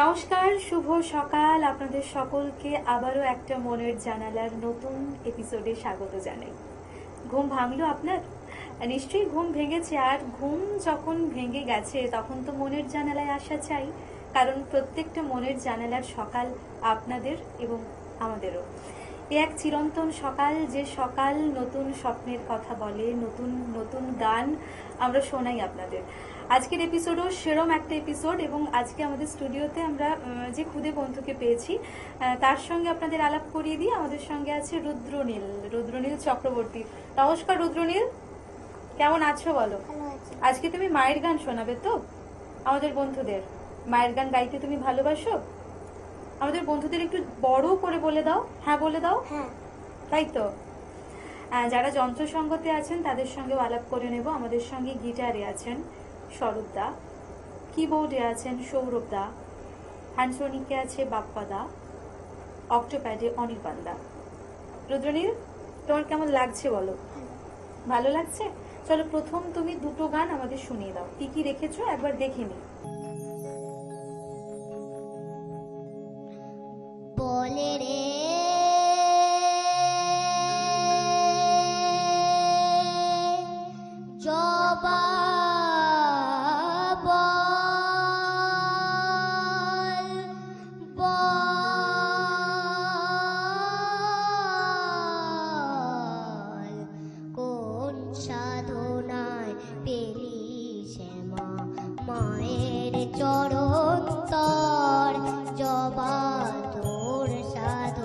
নমস্কার, শুভ সকাল। আপনাদের সকলকে আবারও একটা মনের জানালার নতুন এপিসোডে স্বাগত জানাই। ঘুম ভাঙলো আপনার? নিশ্চয়ই ঘুম ভেঙেছে। আর ঘুম যখন ভেঙে গেছে তখন তো মনের জানালায় আসা চাই, কারণ প্রত্যেকটা মনের জানালার সকাল আপনাদের এবং আমাদেরও। এ এক চিরন্তন সকাল, যে সকাল নতুন স্বপ্নের কথা বলে, নতুন নতুন গান আমরা শোনাই আপনাদের। আজকের এপিসোডও সেরম একটা এপিসোড, এবং আজকে আমাদের স্টুডিওতে আমরা যে খুদে বন্ধুকে পেয়েছি তার সঙ্গে আপনাদের আলাপ করিয়ে দিই। আমাদের সঙ্গে আছে রুদ্রনীল চক্রবর্তী। নমস্কার রুদ্রনীল, কেমন আছো বলো? আজকে তুমি মায়ের গান শোনাবে তো আমাদের বন্ধুদের? মায়ের গান গাইতে তুমি ভালোবাসো? আমাদের বন্ধুদের একটু বড় করে বলে দাও। হ্যাঁ বলে দাও। হ্যাঁ, তাই তো। যারা যন্ত্র সঙ্গতে আছেন তাদের সঙ্গে আলাপ করে নেব। আমাদের সঙ্গে গিটারে আছেন স্বরূপদা, কিবোর্ডে আছেন সৌরভদা, হ্যান্ডসোনিকে আছে বাপ্পাদা, অক্টোপ্যাডে অনির্বাণদা। রুদ্রনীল, তোমার কেমন লাগছে বলো? ভালো লাগছে? চলো প্রথম তুমি দুটো গান আমাদের শুনিয়ে দাও। কি কি রেখেছো একবার দেখে নি। বলে রে জবা বল বল কোন সাধনায় পেলি শ্যামা মায়ের চরণ তর জবা তোর সাধ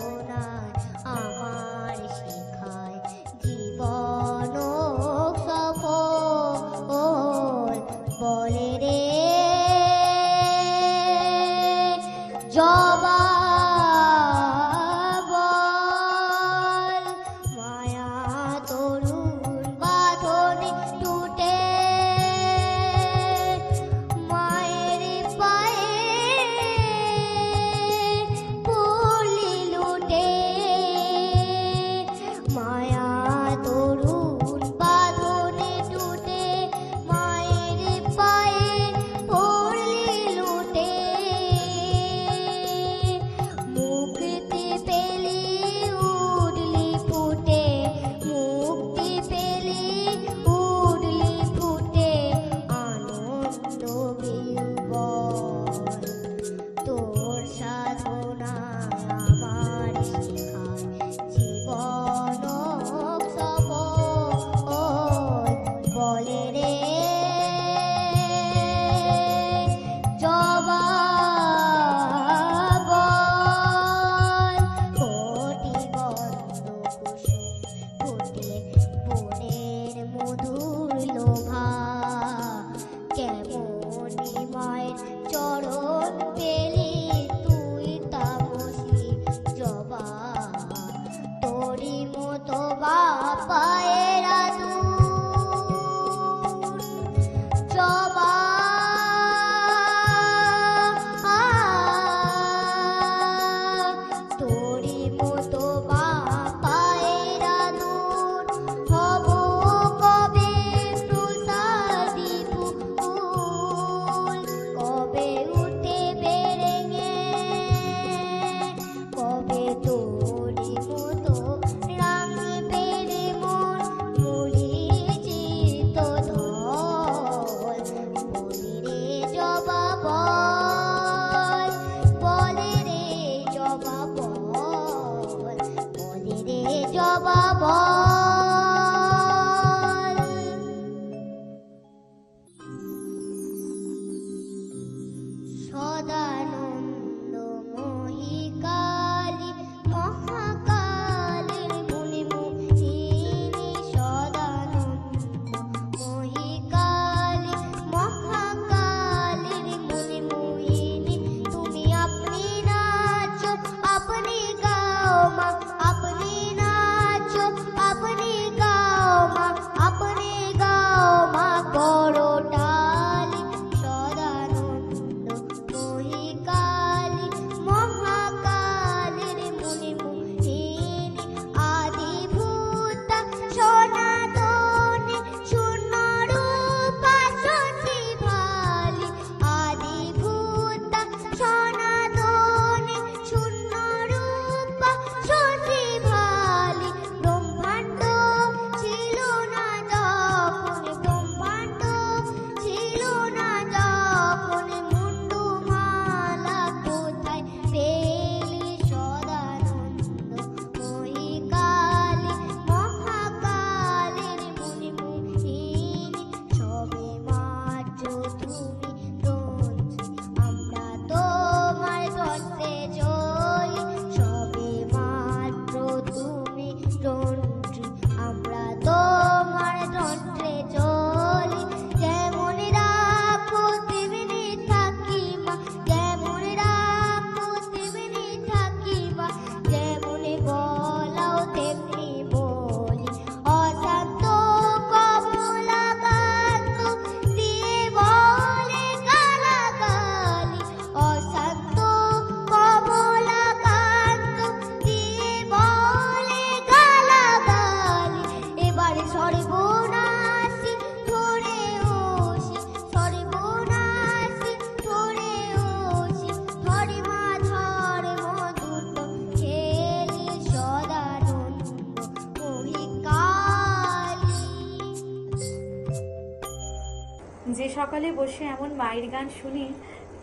যে সকালে বসে এমন মায়ের গান শুনি,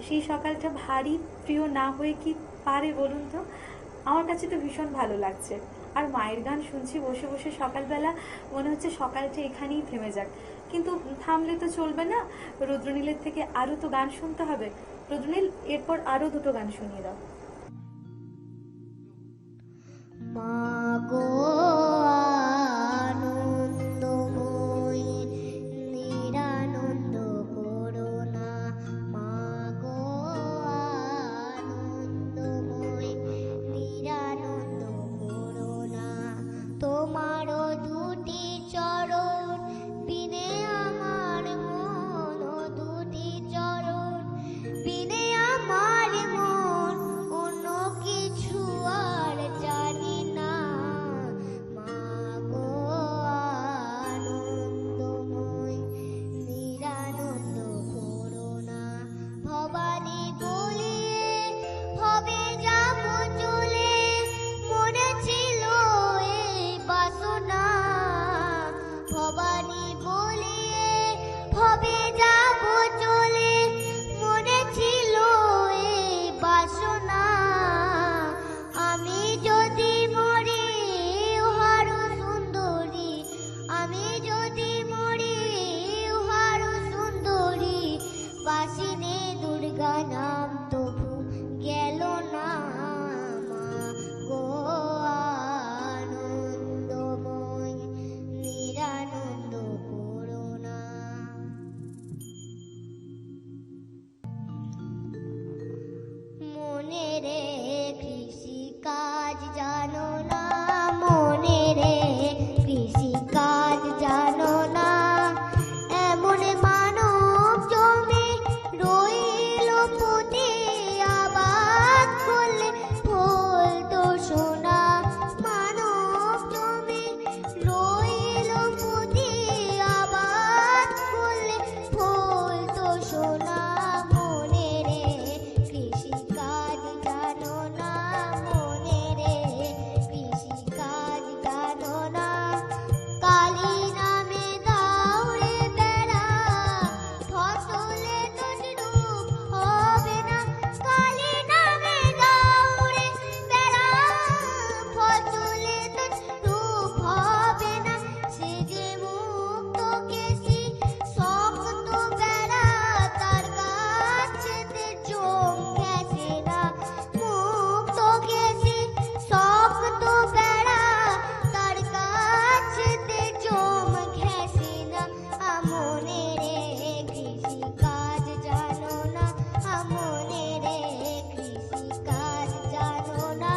সেই সকালটা ভারী প্রিয় না হয়ে কি পারে বলুন তো? আমার কাছে তো ভীষণ ভালো লাগছে। আর মায়ের গান শুনছি বসে বসে সকালবেলা, মনে হচ্ছে সকালটা এখানেই থেমে যাক। কিন্তু থামলে তো চলবে না, রুদ্রনীলের থেকে আরো তো গান শুনতে হবে। রুদ্রনীল, এরপর আরো দুটো গান শুনিয়ে দাও। মাগো আনন্দময়ী নিরানন্দ করুণা, মাগো আনন্দময়ী নিরানন্দ করুণা, তোমারও দুটি চরণ বিনে আমার মন, দুটি চরণ বিনে আমার মন, অন্য কিছু আর জানি না। মাগো আনন্দময়ী নিরানন্দ করুণা, ভবানী বলিয়ে হবে যাব চলে, মনে ছিল এই বাসনা। ভবানী বলিয়ে হবে যাব চলে, মনে ছিল এই বাসনা। আমি যদি মরি উহার সুন্দরী, আমি যদি মরি উহার সুন্দরী, বাসিনে দুর্গা নাম তবু গেল না। মাগো আনন্দময়ী নিরানন্দ করুণা। মনে রে কৃষি কাজ জানো না, মনে রে কৃষি কাজ জানো না, এমন মানব জমি রইল পুঁতে, আবাদ করলে ফল তো সোনা। মানব জমি রইল পুঁতে, আবাদ করলে ফল তো সোনা। মনে রে কৃষি কাজ জানো না, মনে রে কৃষি কাজ জানো না, কালী নামে দাও রে বেড়া, ফসলে তদ্রূপ হবে না। কালী নামে দাও রে বেড়া, ফসলে তদ্রূপ হবে না। সে যে মুক্ত কেশি শক্ত বেড়া, তার কাছেতে জম ঘেঁষে না। মুক্ত কেশি শক্ত বেড়া, তার কাছেতে জম ঘেঁষে না। মনে রে কৃষি কাজ জানো না, মনে রে কৃষি কাজ জানো না,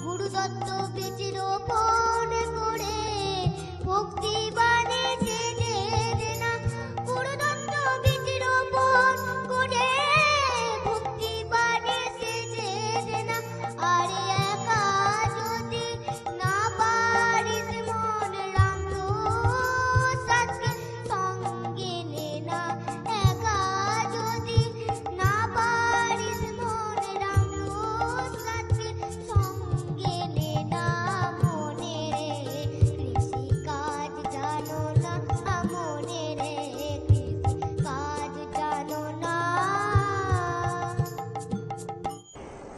গুরুদত্ত বীজ রোপণ করে ভক্তি বাণী সেজে দে না। গুরুদত্ত বীজ রোপণ করে ভক্তি বাণী সেজে দে না। আরে একা যদি না পারিস মন, রাম প্রসাদকে সঙ্গে নে না। একা যদি না পারিস মন, রাম প্রসাদকে সঙ্গে নে না। মনে রে কৃষি কাজ জানো না, মনে রে কৃষি কাজ জানো না।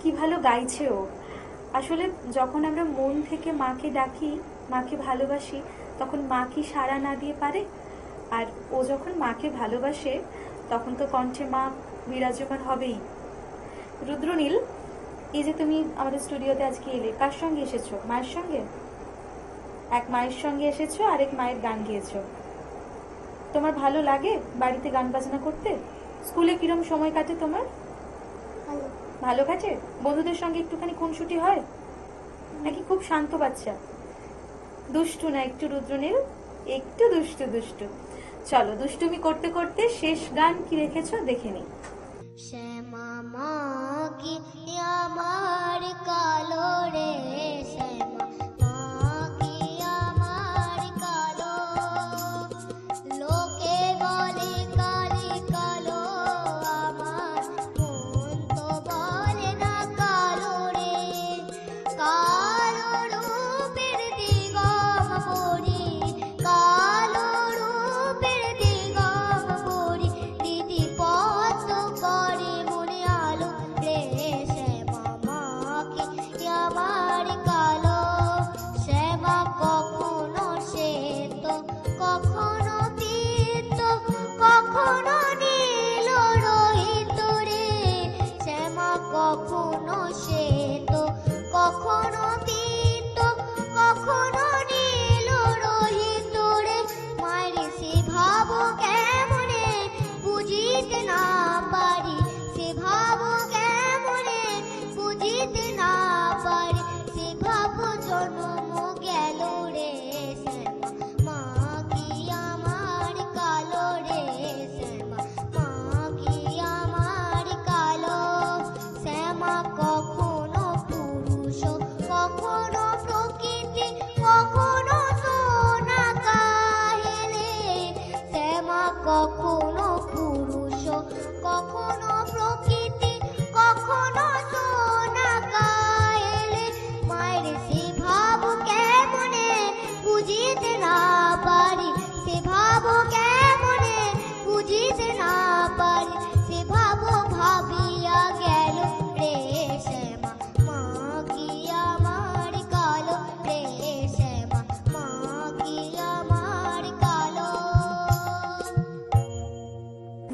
কি ভালো গাইছে ও। আসলে যখন আমরা মন থেকে মাকে ডাকি, মাকে ভালোবাসি, তখন মা কি সাড়া না দিয়ে পারে? আর ও যখন মাকে ভালোবাসে, তখন তো কণ্ঠে মা বিরাজমান হবেই। রুদ্রনীল, এই যে তুমি আমাদের স্টুডিওতে আজকে এলে, কার সঙ্গে এসেছো? মায়ের সঙ্গে? এক মায়ের সঙ্গে এসেছো, আরেক মায়ের গান গেয়েছো। তোমার ভালো লাগে বাড়িতে গান বাজনা করতে? স্কুলে কিরম সময় কাটে তোমার? ভালো। ভালো কাটে? বন্ধুদের সঙ্গে একটুখানি খুনসুটি হয় নাকি খুব শান্ত বাচ্চা? দুষ্টু না একটু রুদ্রনীল? একটু দুষ্টু দুষ্টু। চলো দুষ্টুমি করতে করতে শেষ গান কি রেখেছো দেখে নি। শ্যামা মা কি আমার কালো রে, শ্যামা মা কি আমার কালো, লোকে বলে কালি কালো, আমার মন তো বলে না কালো রে। কালো রূপের দিগম পরি, কালো রূপের দিগম পরি, সে ভাব কেমনে বুঝিতে না পারি, সে ভাব কেমনে বুঝিতে না পারি, সে ভাব জন্ম গেল রে শ্যামা, মা কি আমার কালো রে শ্যামা, মা কি আমার কালো। শ্যামা কখনো পুরুষ, কখনো প্রকৃতি, কখনো সোনা কাহেলে। শ্যামা কখনো পুরুষ, কখনো প্রকৃতি, কখনো সোনা কাহেলে। মায়ের সে ভাব কেমনে বুঝিতে না পারি, সে ভাব কেমনে বুঝিতে না পারি, সে ভাব ভাবিয়া গেল রে শ্যামা, মা কি আমার কালো রে শ্যামা, মা কি আমার কালো।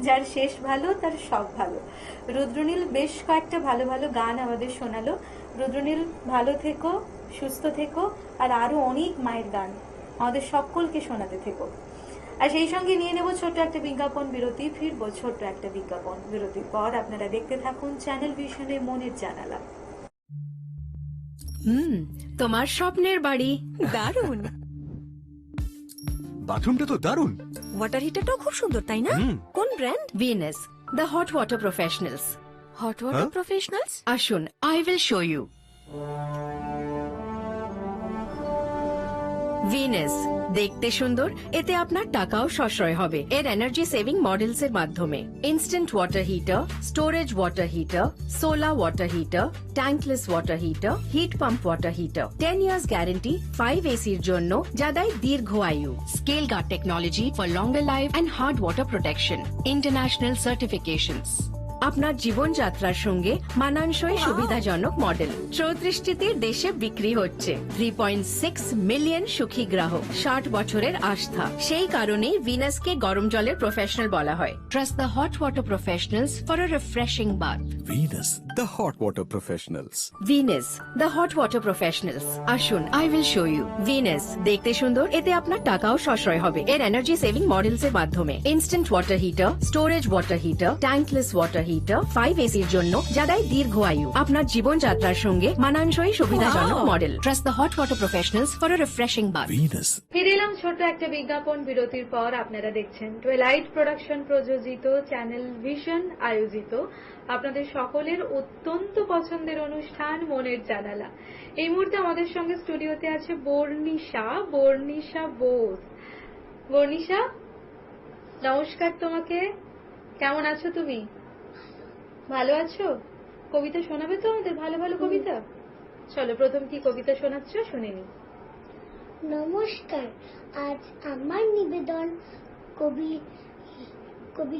যার শেষ ভালো তার সব ভালো। রুদ্রনীল বেশ কয়েকটা ভালো ভালো গান আমাদের শোনালো। রুদ্রনীল ভালো থেকো, সুস্থ থেকো, আর আরো অনেক মায়ের গান আমাদের সকলকে শোনাতে থেকো। আর সেই সঙ্গে নিয়ে নেব ছোট্ট একটা বিজ্ঞাপন বিরতি, ফিরবো ছোট্ট একটা বিজ্ঞাপন বিরতির পর। আপনারা দেখতে থাকুন চ্যানেল ভিশনে মনের জানালা। তোমার স্বপ্নের বাড়ি দারুণ। বাথরুমটা তো দারুণ। ওয়াটার হিটারটাও খুব সুন্দর, তাই না? কোন brand? Venus, the hot water professionals. Hot water হ্যাঁ? প্রফেশনালস? আসুন, I will show you. Venus দেখতে সুন্দর, এতে আপনার টাকাও সাশ্রয় হবে। এর এনার্জি সেভিং মডেলস এর মাধ্যমে instant water heater, storage water heater, solar water heater, tankless water heater, heat pump water heater, 10 years guarantee, 5 এসির জন্য যা দেয় দীর্ঘ আয়ু। Scale guard technology for longer life and hard water protection, international certifications. আপনার জীবনযাত্রার সঙ্গে মানানসই সুবিধাজনক মডেল 34টি দেশে বিক্রি হচ্ছে। 3.6 মিলিয়ন সুখী গ্রাহক, 60 বছরের আস্থা। সেই কারণেই ভিনাসকে গরম জলের প্রফেশনাল বলা হয়। Trust the hot water professionals for a refreshing bath. Venus, the hot water professionals. Venus, the hot water professionals. আসুন, I will show you. Venus দেখতে সুন্দর, এতে আপনার টাকাও সাশ্রয় হবে। এর এনার্জি সেভিং মডেলস এর মাধ্যমে instant water heater, storage water heater, tankless water heater, 5 এসির জন্য যা দেয় দীর্ঘ আয়ু। আপনার জীবনযাত্রার সঙ্গে মানানসই সুবিধাজনক model. Trust the hot water professionals for a refreshing bath. Venus. ফিরে এলাম ছোট্ট একটা বিজ্ঞাপন বিরতির পর। আপনারা দেখছেন টুয়েলাইট প্রোডাকশন প্রযোজিত, চ্যানেল ভিশন আয়োজিত আপনাদের সকলের অত্যন্ত পছন্দের অনুষ্ঠান মনের জানালা। এই মুহূর্তে আমাদের সঙ্গে স্টুডিওতে আছে বর্ণিশা বোস। বর্ণিশা, নমস্কার তোমাকে। কেমন আছো তুমি? ভালো আছো? কবিতা শোনাবে তো আমাদের, ভালো ভালো কবিতা? চলো, প্রথম কি কবিতা শোনাচ্ছ শুনে নি। নমস্কার, আজ আমার নিবেদন কবি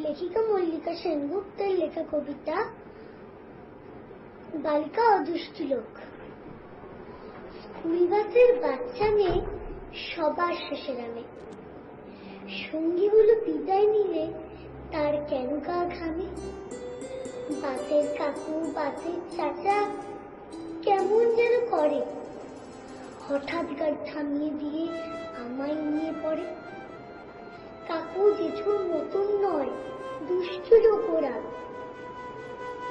লেখিকা মল্লিকা সেনগুপ্তের লেখা কবিতা বালিকা ও দুষ্টু লোক। স্কুল বাসের বাচ্চা মেয়ে সবার শেষে নামে, সঙ্গীগুলো বিদায় নিলে তার কেন গা ঘামে। বাসের কাকু বাসের চাচা কেমন যেন করে, হঠাৎ গাড়ি থামিয়ে দিয়ে আমায় নিয়ে পড়ে। কাকু জেঠুর মতন নয়, দুষ্টু লোক ওরা।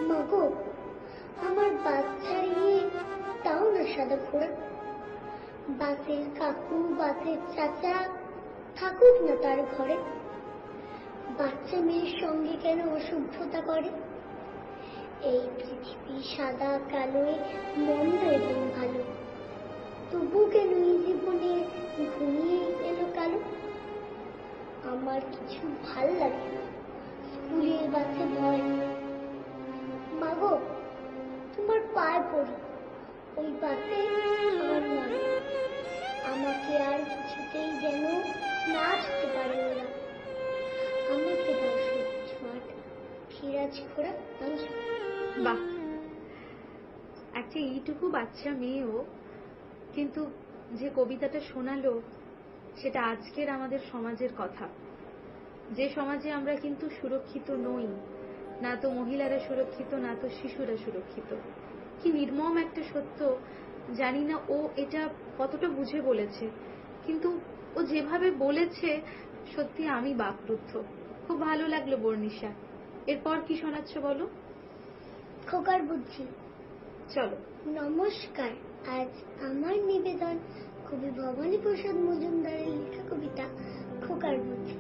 মাগো, আমার বাচ্চা নিয়ে তাও না সাদা ফোড়া। বাসের কাকু বাসের চাচা থাকুক না তার ঘরে, বাচ্চা মেয়ের সঙ্গে কেন অসভ্যতা করে। এই পৃথিবী সাদা কালোয় মন্দ এবং ভালো, তবু কেন এই জীবনে ঘুমিয়ে এলো কালো। আমার কিছু ভাল লাগে না স্কুলের বাসে ভয়। মাগো, তোমার পায়ে পড়ি, ওই বাসে আমার নয়। আমাকে আর কিছুতেই যেন না আসতে পারে ওরা। আমাকে দাও সবুজ মাঠ, ফিরাজ ঘোড়া। বাহ, একটা এইটুকু বাচ্চা মেয়েও কিন্তু যে কবিতাটা শোনালো সেটা আজকের আমাদের সমাজের কথা। যে সমাজে আমরা কিন্তু সুরক্ষিত নই, না তো মহিলারা সুরক্ষিত, না তো শিশুরা সুরক্ষিত। কি নির্মম একটা সত্য। জানি না ও এটা কতটা বুঝে বলেছে, কিন্তু ও যেভাবে বলেছে সত্যি আমি বাকরুদ্ধ। খুব ভালো লাগলো বর্ণিশা। এরপর কি শোনাচ্ছ বলো। খোকার বুদ্ধি। চলো। নমস্কার, আজ আমার নিবেদন কবি ভবানী প্রসাদ মজুমদারের লেখা কবিতা খোকার বুদ্ধি।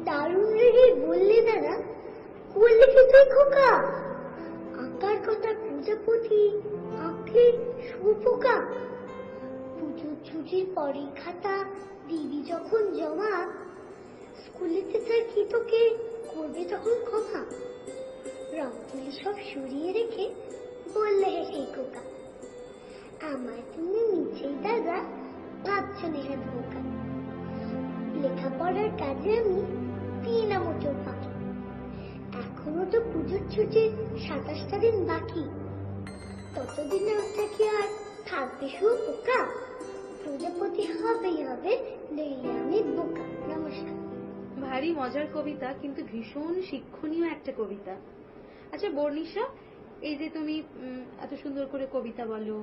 দারুণ রেগে বললে দাদা, করলে কি তুই খোকা? আঁকার কথা প্রজাপতি, আঁকলে শুয়োপোকা। পুজোর ছুটির পরে খাতা দিদি যখন জমা, স্কুলেতে স্যার কি তোকে করবে তখন ক্ষমা? রংতুলি সব সরিয়ে রেখে বললে হেসে খোকা, আমার তুমি নিচেই দাদা ভাবছ নেহাত বোকা। লেখাপড়ার কাজে আমি দিই না মোচর ফাঁকি, এখনো তো পুজোর ছুটির 27টা দিন বাকি। ততদিনে ওটা কি আর থাকবে শুয়োপোকা? প্রজাপতি হবেই হবে, নইলে আমি বোকা। নমস্কার। ভারী মজার কবিতা, কিন্তু ভীষণ শিক্ষণীয় একটা কবিতা। আচ্ছা বর্ণিশা, এই যে তুমি এত সুন্দর করে কবিতা বলো,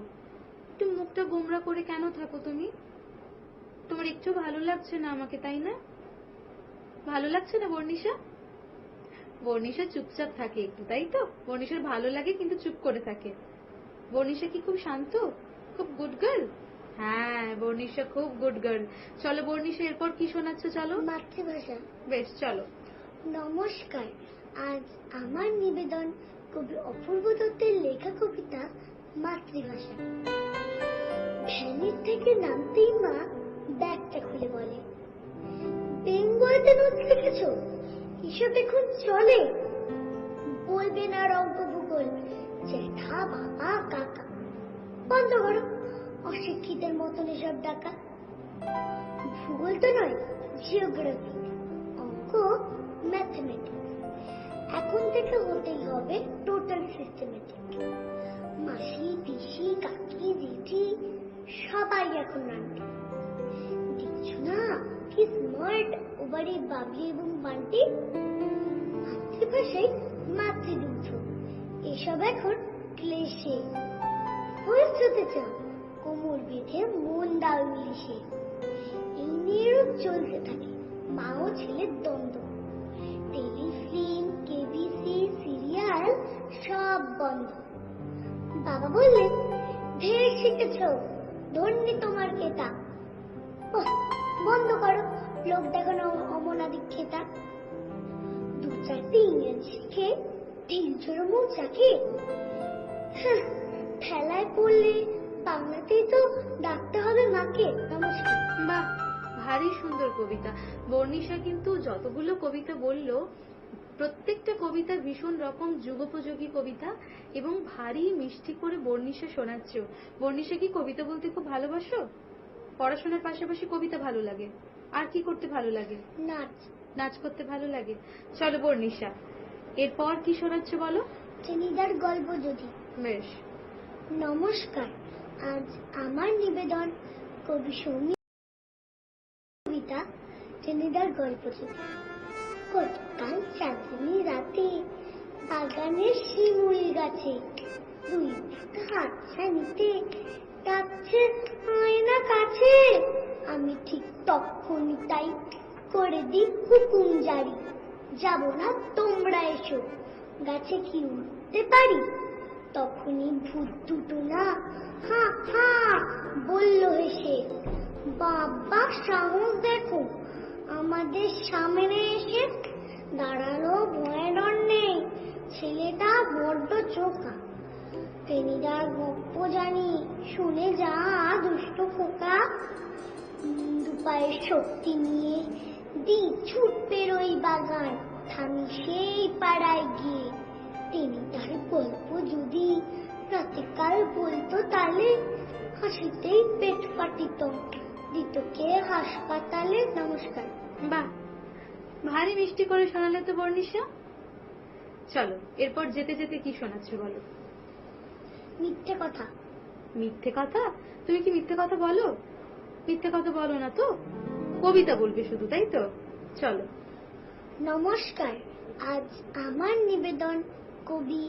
একটু মুখটা গোমরা করে কেন থাকো তুমি? তোমার একটু ভালো লাগছে না আমাকে, তাই না? ভালো লাগছে না বর্ণিশা? বর্ণিশা চুপচাপ থাকে একটু, তাই তো? বর্ণিশার ভালো লাগে কিন্তু চুপ করে থাকে। বর্ণিশা কি খুব শান্ত, খুব গুড গার্ল? হ্যাঁ, বর্ণিশা খুব গুড গার্ল। চলো বর্ণিশা, এরপর কি শোনাচ্ছ চলো। মাতৃভাষা। বেশ, চলো। নমস্কার, আজ আমার নিবেদন কবি অপূর্ব দত্তের লেখা কবিতা মাতৃভাষা। ভ্যানের থেকে নামতেই মা ব্যাগটা খুলে বলে, বেঙ্গলিতে নোট লিখেছো? এসব এখন চলে? বলবে না অঙ্ক ভূগোল, জ্যাঠা বাবা কাকা। বন্ধ করো অশিক্ষিতের মতন এসব ডাকা। ভূগোল তো নয়, জিওগ্রাফি, অঙ্ক, ম্যাথমেটিক্স। এখন থেকে হতেই হবে টোটাল সিস্টেমেটিক। মাসি পিসি কাকি জেঠি সবাই এখন নানটি। দেখছো না কি স্মার্ট ওবারে বাবলি এবং বান্টি? মাতৃভাষায় মাতৃদুগ্ধ, এসব এখন ক্লেশে। হোস্ট হতে চাও, কোমর বেঁধে মন দাও ইংলিশে। এই নিয়ে রোজ চলতে থাকে মা ও ছেলের দ্বন্দ্ব। টেলিফিল্ম, কেবিসি, সিরিয়াল সব বন্ধ। বাবা বললেন, ঢের শিখেছ, ধন্যি তোমার খেতা। ওহ, বন্ধ করো লোক দেখানো অমনাদি খেতা। 2-4টে ইংরেজি শিখে ঢিল ছোড়ো মৌচাকে। ঠেলায় পড়লে বাংলাতেই তো ডাকতে হবে মাকে। নমস্কার। বাহ, ভারী সুন্দর কবিতা। বর্ণিশা কিন্তু যতগুলো কবিতা বললো, প্রত্যেকটা কবিতা ভীষণ রকম যুগোপযোগী কবিতা এবং ভারী মিষ্টি করে বর্ণিশা শোনাচ্ছে। বর্ণিশা কি কবিতা বলতে খুব ভালোবাসো? পড়াশোনার পাশাপাশি কবিতা ভালো লাগে? আর কি করতে ভালো লাগে? নাচ। নাচ করতে ভালো লাগে। চলো বর্ণিশা, এরপর কি শোনাচ্ছ বলো। টেনিদার গল্প যদি। বেশ। নমস্কার, আজ আমার নিবেদন কবি সৌমি কবিতা টেনিদার গল্প যদি। গতকাল চাঁদনি রাতে বাগানের শিমুল গাছে 2 ফুট হাতছানিতে ডাকছে আয়না কাছে। আমি ঠিক তখনই তাই করে দিই হুকুম জারি, যাব না তোমরা এসো, গাছে কি উঠতে পারি? তখনই ভূত দুটো না হা হা বলল হেসে, বাবা সাহস দেখো, আমাদের সামনে এসে দাঁড়ানো ভয় ডর নেই, ছেলেটা বড্ড চোখা। টেনিদার গপ্প জানি, শুনে যা দুষ্ট খোকা। 2 পায়ের শক্তি নিয়ে দি ছুট বেরোই বাগান, থামি সেই পাড়ায় গিয়ে। টেনিদার গল্প যদি রাতেকাল বলতো তালে, হাসিতেই পেট ফাটিত, দিত কে হাসপাতালে। নমস্কার। বাহ, ভারী মিষ্টি করে শোনালে তো বর্ণিশা। চলো এরপর যেতে যেতে কি শোনাচ্ছ বলো। মিথ্যে কথা। মিথ্যে কথা? তুমি কি মিথ্যে কথা বলো? মিথ্যে কথা বলো না তো, কবিতা বলবে শুধু, তাই তো? চলো। নমস্কার, আজ আমার নিবেদন কবি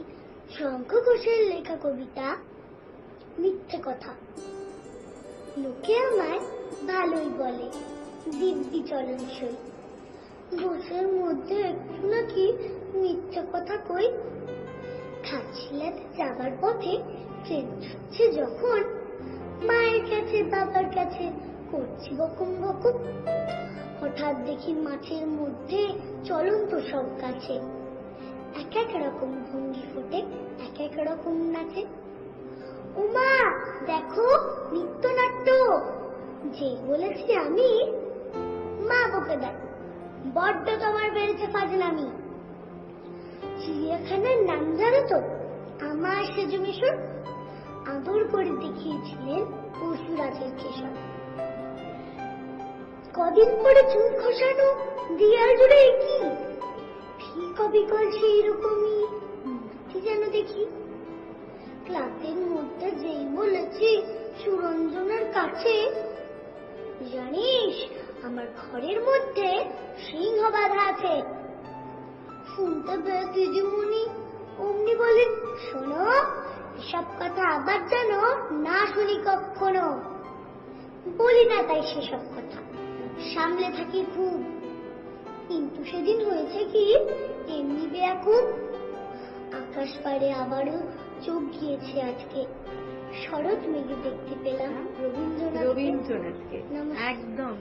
শঙ্খ ঘোষের লেখা কবিতা মিথ্যে কথা। লোকে আমায় ভালোই বলে, দিব্যি চলনসই। বসের মধ্যে একটু নাকি মিথ্যা কথা কই। ঘাটশিলাতে যাবার পথে ট্রেন ছুটছে যখন, মায়ের কাছে বাবার কাছে করছি বকুম বকুম। হঠাৎ দেখি মাঠের মধ্যে চলন্ত সব গাছে এক এক রকম ভঙ্গি ফোটে, এক এক রকম নাচে। উমা দেখো নৃত্যনাট্য। যে বলেছি আমি, মা বকে দেয়, বড্ড তোমার বেড়েছে ফাজলামি। চিড়িয়াখানার নাম জানো তো? আমার সেজু মিশর আদর করে দেখিয়েছিলেন পরশুরাজের কেশব। কদিন পরে চুল খসানো দিয়ার জুড়ে কি ঠিক অবিকল সেই রকমই মূর্তি যেন দেখি। ক্লাসের মধ্যে যেই বলেছি সুরঞ্জনার কাছে, জানিস আমার ঘরের মধ্যে সিংহ বাঁধা আছে। শুনতে পেয়ে দিদিমণি অমনি বলেন, শোনো এসব কথা আবার যেন না শুনি কখনো। বলি না তাই সেসব কথা, সামলে থাকি খুব। কিন্তু সেদিন হয়েছে কি, এমনি বেয়াকুব। আকাশ পাড়ে আবারও চোখ গিয়েছে আজকে। শরৎ মেঘে দেখতে পেলাম রবীন্দ্রনাথকে। নমস্কার। একদম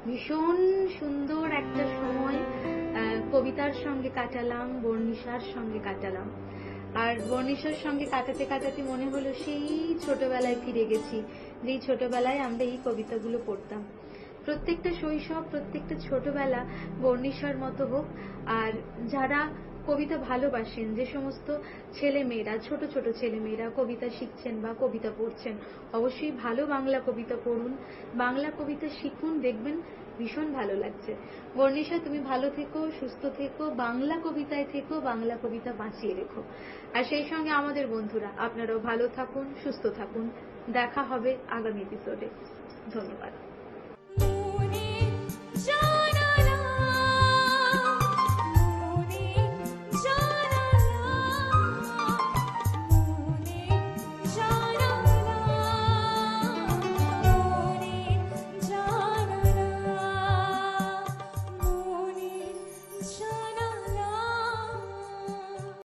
ভীষণ সুন্দর একটা সময় কবিতার সঙ্গে কাটালাম, বর্ণিশার সঙ্গে কাটালাম। আর বর্ণিশার সঙ্গে কাটাতে কাটাতে মনে হলো সেই ছোটবেলায় ফিরে গেছি, যেই ছোটবেলায় আমরা এই কবিতাগুলো পড়তাম। প্রত্যেকটা শৈশব, প্রত্যেকটা ছোটবেলা বর্ণিশার মতো হোক। আর যারা কবিতা ভালোবাসেন, যে সমস্ত ছেলে মেয়েরা, ছোট ছোট ছেলে মেয়েরা কবিতা শিখছেন বা কবিতা পড়ছেন, অবশ্যই ভালো বাংলা কবিতা পড়ুন, বাংলা কবিতা শিখুন, দেখবেন ভীষণ ভালো লাগছে। বর্ণিশা, তুমি ভালো থেকো, সুস্থ থেকো, বাংলা কবিতায় থেকো, বাংলা কবিতা বাঁচিয়ে রেখো। আর সেই সঙ্গে আমাদের বন্ধুরা, আপনারাও ভালো থাকুন, সুস্থ থাকুন। দেখা হবে আগামী এপিসোডে। ধন্যবাদ।